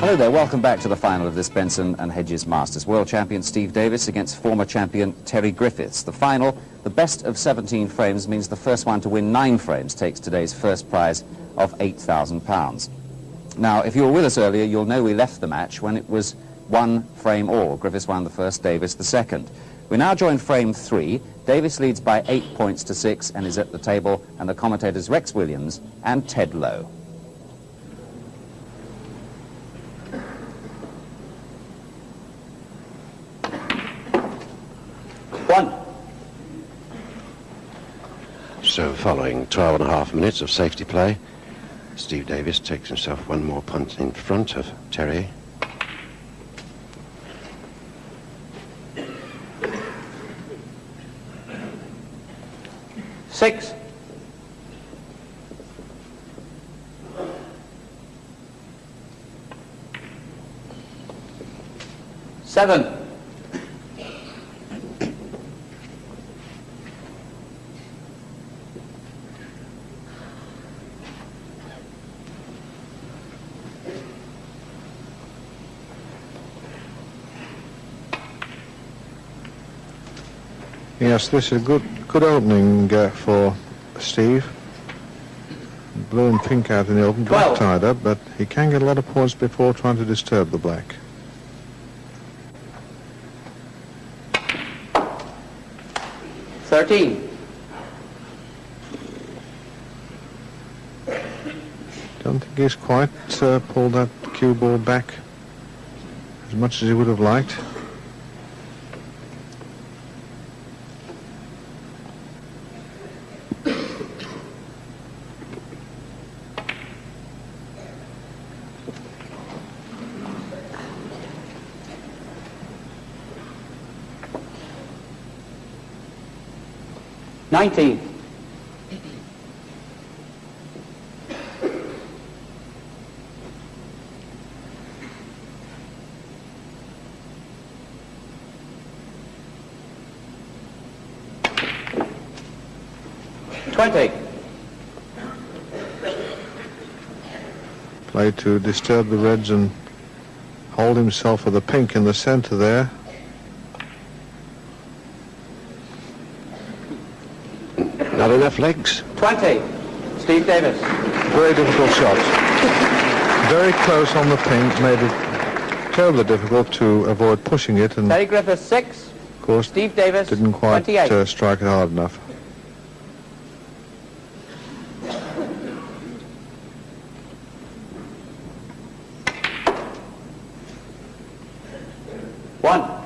Hello there, welcome back to the final of this Benson and Hedges Masters. World champion Steve Davis against former champion Terry Griffiths. The final, the best of 17 frames, means the first one to win 9 frames takes today's first prize of £8,000. Now, if you were with us earlier, you'll know we left the match when it was 1 frame all. Griffiths won the first, Davis the second. We now join frame 3. Davis leads by 8 points to 6 and is at the table, and the commentators Rex Williams and Ted Lowe. So following 12.5 minutes of safety play, Steve Davis takes himself 1 more punt in front of Terry. Six. Seven. Yes, this is a good opening for Steve. Blue and pink out in the open, black tied up, but he can get a lot of points before trying to disturb the black. $13. Don't think he's quite pulled that cue ball back as much as he would have liked. $19. $20. Play to disturb the reds and hold himself with the pink in the center there. Not enough legs. 20. Steve Davis. Very difficult shot. Very close on the pink, made it terribly difficult to avoid pushing it, and Terry Griffiths 6. of course Steve Davis didn't quite 28. strike it hard enough. $1.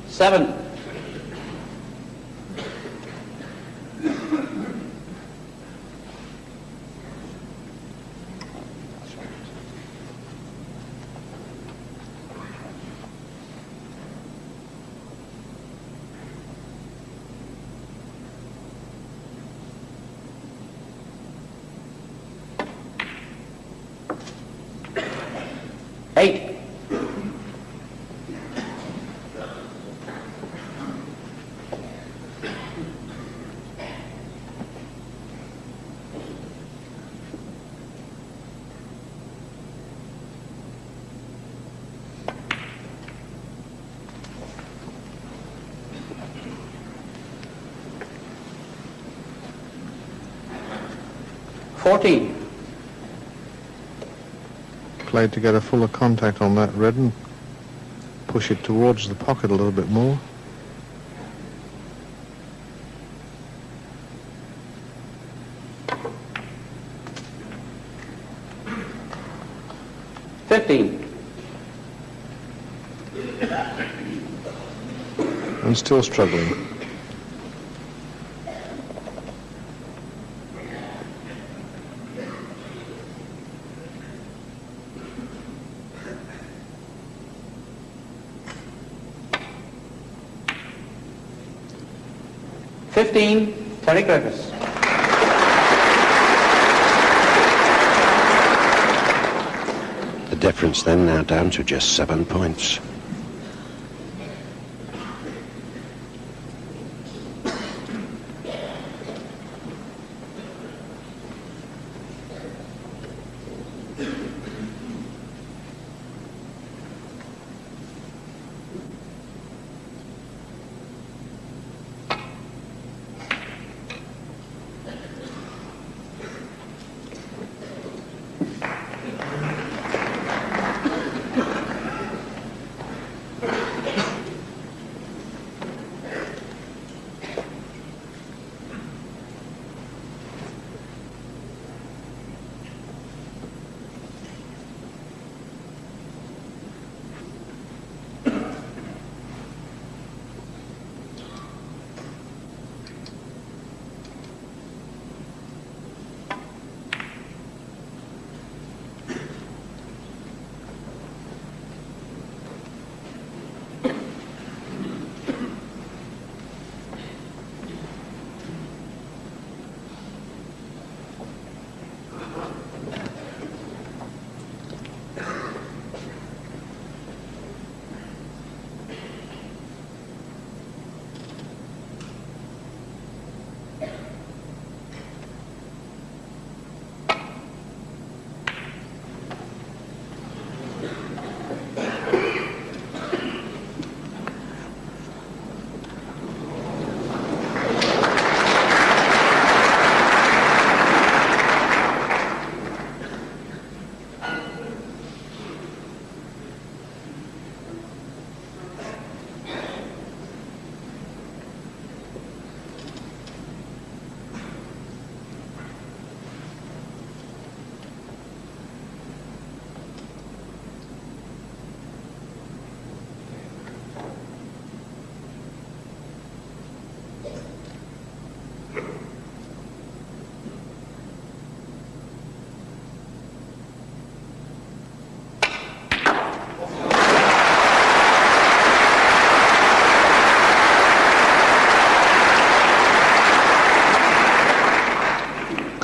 $7. $8. $14. Played to get a fuller contact on that red and push it towards the pocket a little bit more. $15. And still struggling. 15, Terry Griffiths. The difference then now down to just 7 points.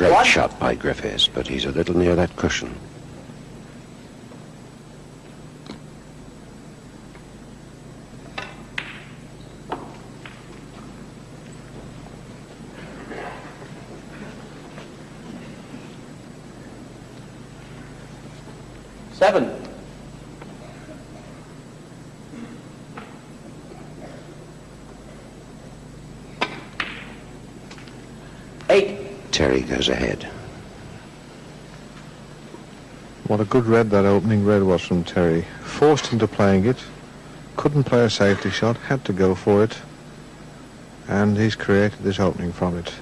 Great shot by Griffiths, but he's a little near that cushion. Seven. Eight. Terry goes ahead. What a good red that opening red was from Terry. Forced into playing it, couldn't play a safety shot, had to go for it, and he's created this opening from it.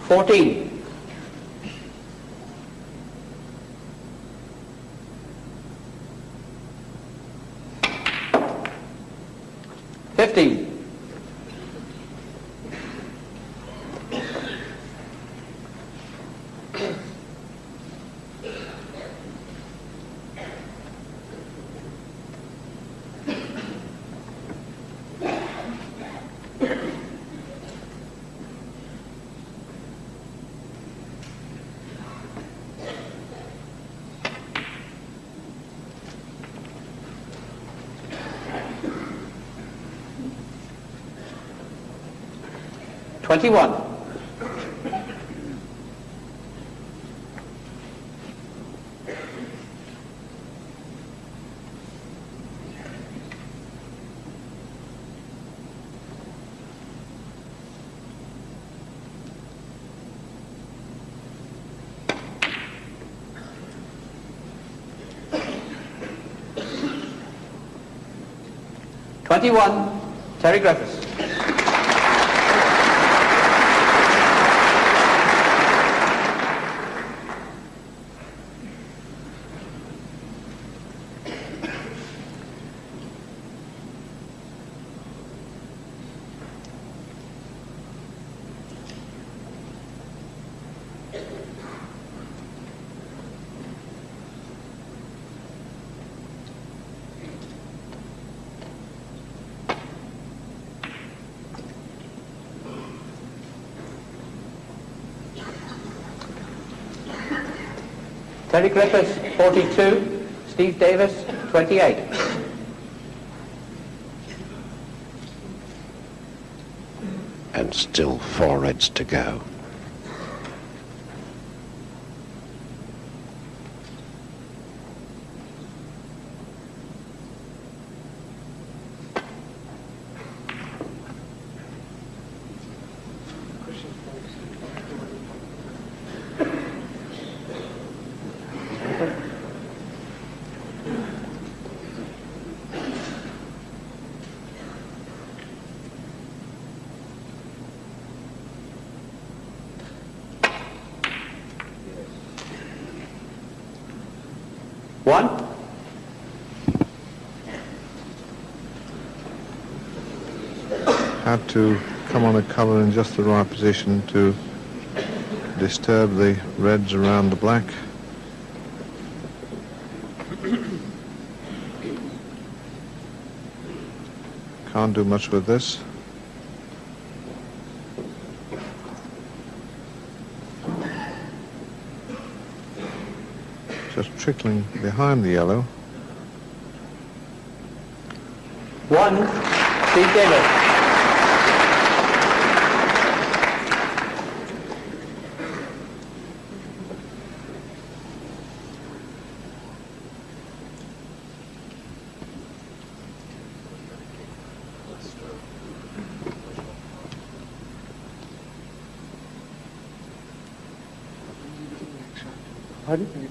$14. 15. 21. 21, Terry Griffiths. Terry Griffiths, 42. Steve Davis, 28. And still 4 reds to go. One. Had to come on a cover in just the right position to disturb the reds around the black. Can't do much with this. Just trickling behind the yellow. 1. Steve Davis. Pardon?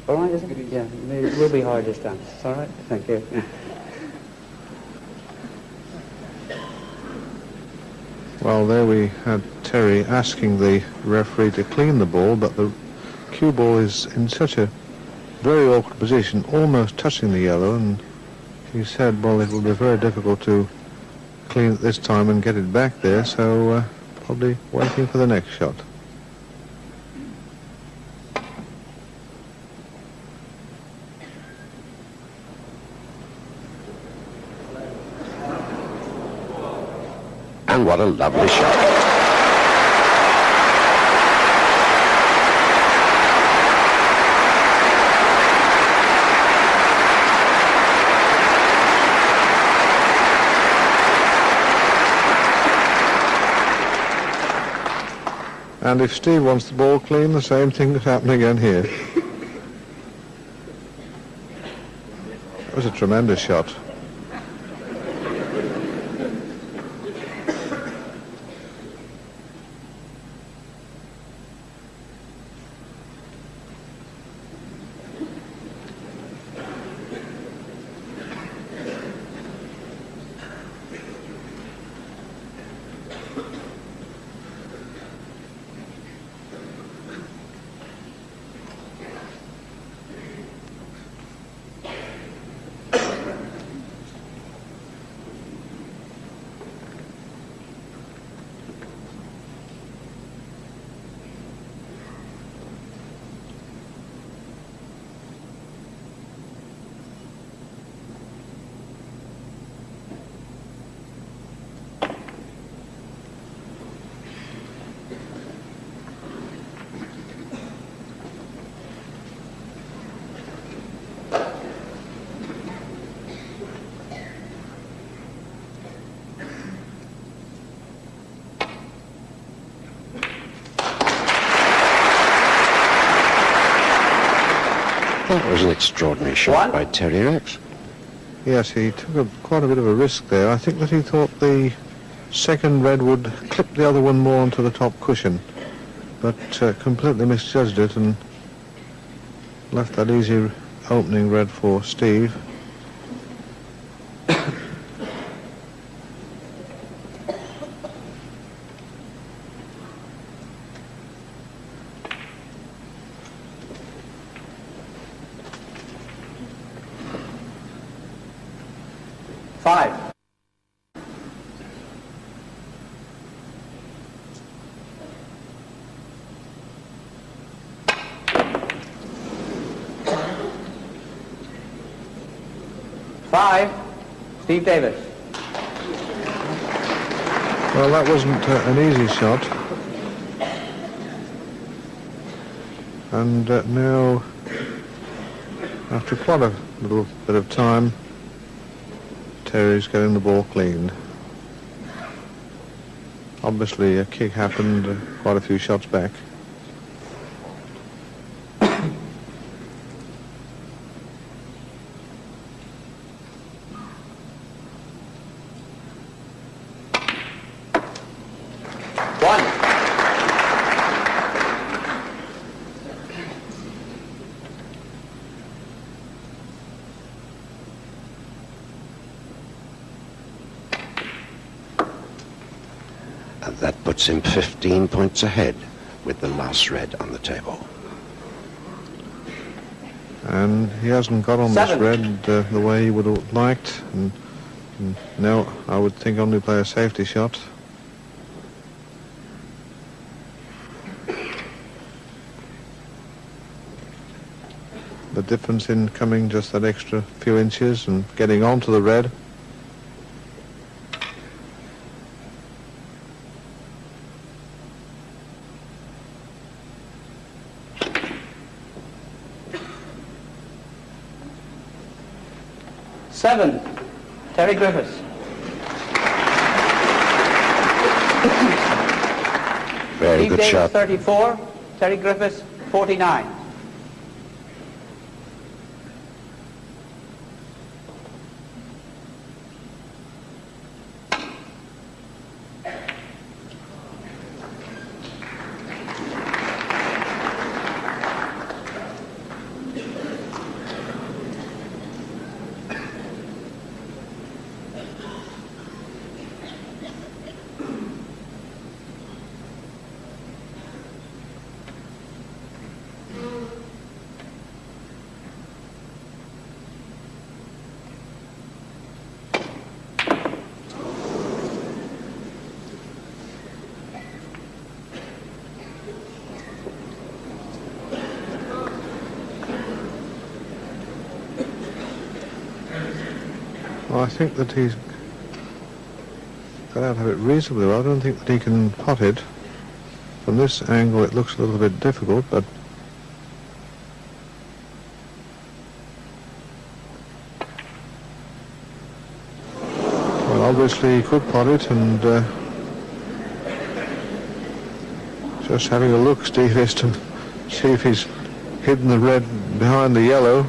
All right, isn't it? Yeah, it will be hard this time. All right, thank you. Well, there we had Terry asking the referee to clean the ball, but the cue ball is in such a very awkward position, almost touching the yellow, and he said, well, it will be very difficult to clean it this time and get it back there, so probably waiting for the next shot. And what a lovely shot. And if Steve wants the ball clean, the same thing could happen again here. That was a tremendous shot. That was an extraordinary shot by Terry Rex. Yes, he took quite a bit of a risk there. I think that he thought the second red would clip the other one more onto the top cushion, but completely misjudged it and left that easy opening red for Steve. Five. Five. Steve Davis. Well, that wasn't an easy shot. And now, after quite a little bit of time, Terry's getting the ball cleaned. Obviously a kick happened quite a few shots back. And that puts him 15 points ahead with the last red on the table. And he hasn't got on this red the way he would have liked. And now I would think only play a safety shot. The difference in coming just that extra few inches and getting onto the red. Seven, Terry Griffiths. Very good shot. 34, Terry Griffiths 49. Well, I think that he's got out of it reasonably well. I don't think that he can pot it. From this angle it looks a little bit difficult, but well, obviously he could pot it, and just having a look, Steve, is to see if he's hidden the red behind the yellow.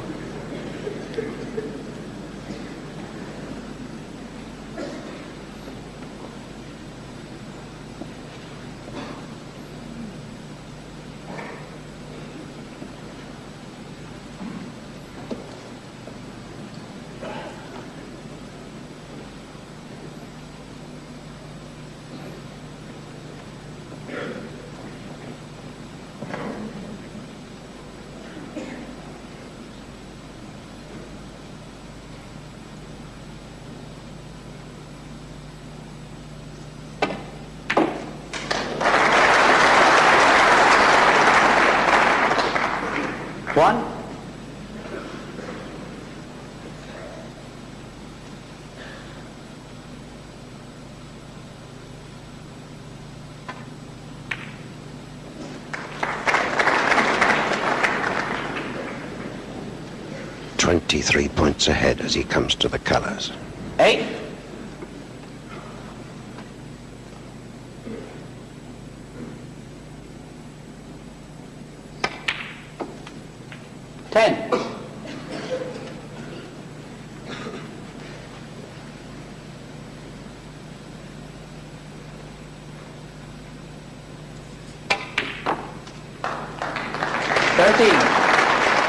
One. "23 points ahead as he comes to the colours. 8.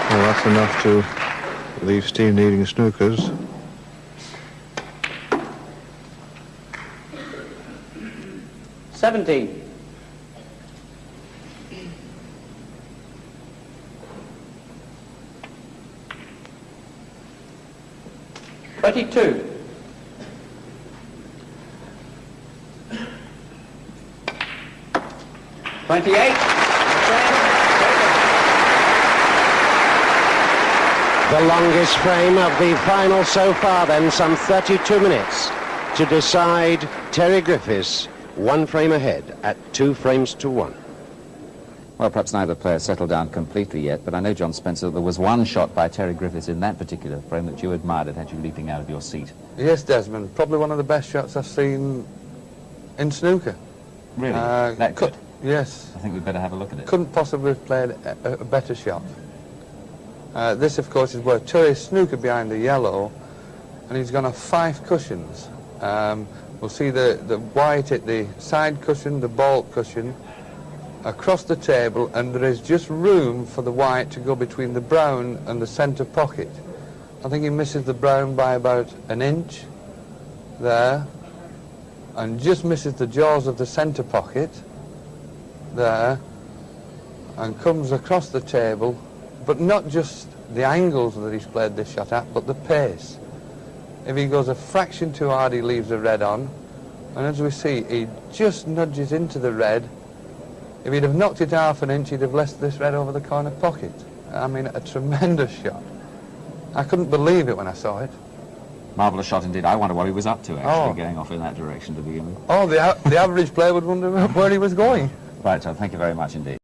Well, that's enough to leave Steve needing snookers. $17. $22. $28. The longest frame of the final so far then, some 32 minutes to decide Terry Griffiths 1 frame ahead at 2 frames to 1. Well, perhaps neither player settled down completely yet, but I know, John Spencer, there was one shot by Terry Griffiths in that particular frame that you admired. It had you leaping out of your seat. Yes, Desmond, probably one of the best shots I've seen in snooker. Really? That good? Yes. I think we'd better have a look at it. Couldn't possibly have played a better shot. This, of course, is where Terry's snooker behind the yellow, and he's gone off 5 cushions. We'll see the white at the side cushion, the baulk cushion, across the table, and there is just room for the white to go between the brown and the centre pocket. I think he misses the brown by about an inch there, and just misses the jaws of the centre pocket there, and comes across the table, but not just the angles that he's played this shot at, but the pace. If he goes a fraction too hard, he leaves the red on, and as we see, he just nudges into the red. If he'd have knocked it half an inch, he'd have left this red over the corner pocket. I mean, a tremendous shot. I couldn't believe it when I saw it. Marvellous shot indeed. I wonder what he was up to, actually, going off in that direction to begin with. Oh, the average player would wonder where he was going. Right, so thank you very much indeed.